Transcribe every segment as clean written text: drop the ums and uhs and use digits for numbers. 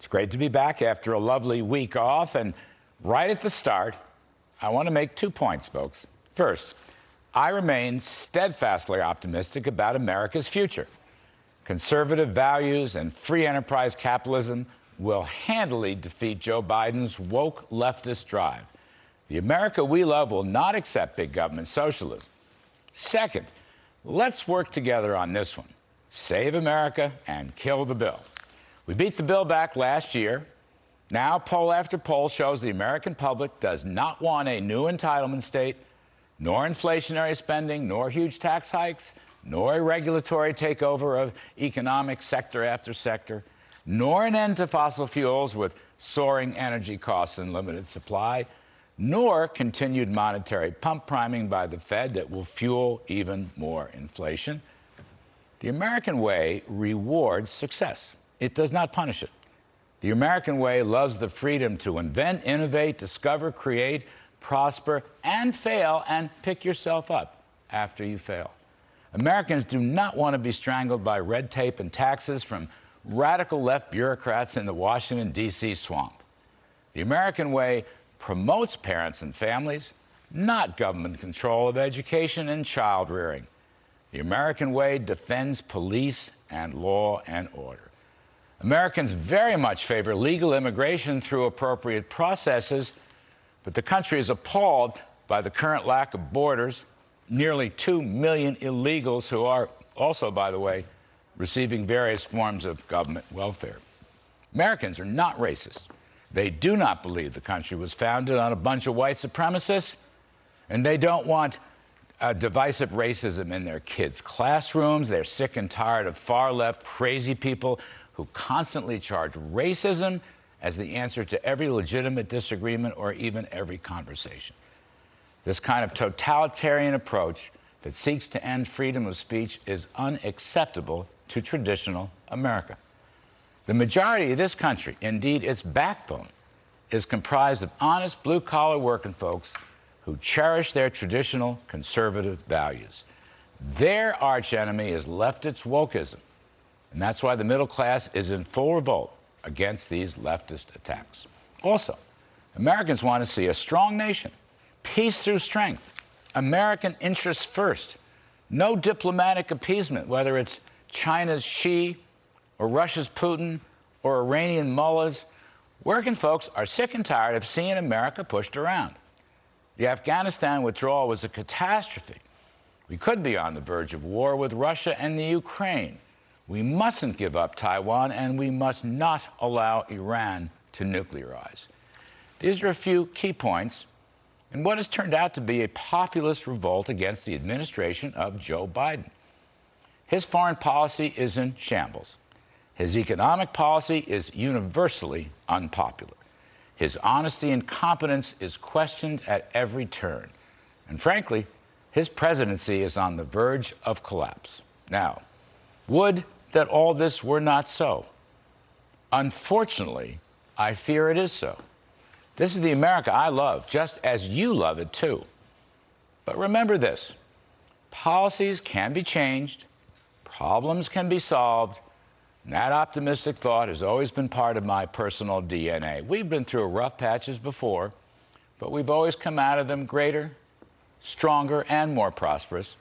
It's great to be back after a lovely week off. And right at the start, I want to make 2 points, folks. First, I remain steadfastly optimistic about America's future. Conservative values and free enterprise capitalism will handily defeat Joe Biden's woke leftist drive. The America we love will not accept big government socialism. Second, let's work together on this one. Save America and kill the bill. We beat the bill back last year. Now, poll after poll shows the American public does not want a new entitlement state, nor inflationary spending, nor huge tax hikes, nor a regulatory takeover of economic sector after sector, nor an end to fossil fuels with soaring energy costs and limited supply, nor continued monetary pump priming by the Fed that will fuel even more inflation. The American way rewards success. It does not punish it. The American way loves the freedom to invent, innovate, discover, create, prosper, and fail, and pick yourself up after you fail. Americans do not want to be strangled by red tape and taxes from radical left bureaucrats in the Washington, D.C. swamp. The American way promotes parents and families, not government control of education and child rearing. The American way defends police and law and order. Americans very much favor legal immigration through appropriate processes, but the country is appalled by the current lack of borders, nearly 2 million illegals who are also, by the way, receiving various forms of government welfare. Americans are not racist. They do not believe the country was founded on a bunch of white supremacists, and they don't want divisive racism in their kids' classrooms. They're sick and tired of far-left crazy people who constantly charge racism as the answer to every legitimate disagreement or even every conversation. This kind of totalitarian approach that seeks to end freedom of speech is unacceptable to traditional America. The majority of this country, indeed its backbone, is comprised of honest blue-collar working folks who cherish their traditional conservative values. Their archenemy is leftist wokeism, and that's why the middle class is in full revolt against these leftist attacks. Also, Americans want to see a strong nation, peace through strength, American interests first, no diplomatic appeasement, whether it's China's Xi or Russia's Putin or Iranian mullahs. Working folks are sick and tired of seeing America pushed around. The Afghanistan withdrawal was a catastrophe. We could be on the verge of war with Russia and the Ukraine. We mustn't give up Taiwan, and we must not allow Iran to nuclearize. These are a few key points in what has turned out to be a populist revolt against the administration of Joe Biden. His foreign policy is in shambles. His economic policy is universally unpopular. His honesty and competence is questioned at every turn. And frankly, his presidency is on the verge of collapse. Now, would that all this were not so. Unfortunately, I fear it is so. This is the America I love, just as you love it too. But remember this: policies can be changed, problems can be solved, and that optimistic thought has always been part of my personal DNA. We've been through rough patches before, but we've always come out of them greater, stronger, and more prosperous.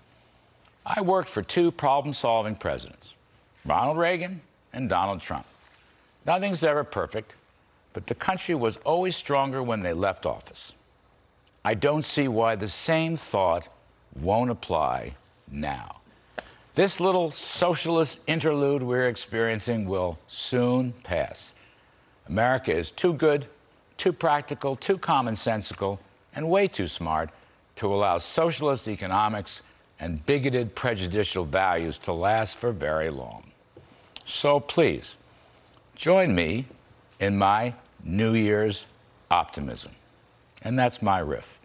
I worked for 2 problem-solving presidents, Ronald Reagan and Donald Trump. Nothing's ever perfect, but the country was always stronger when they left office. I don't see why the same thought won't apply now. This little socialist interlude we're experiencing will soon pass. America is too good, too practical, too commonsensical, and way too smart to allow socialist economics and bigoted prejudicial values to last for very long. So please, join me in my New Year's optimism. And that's my riff.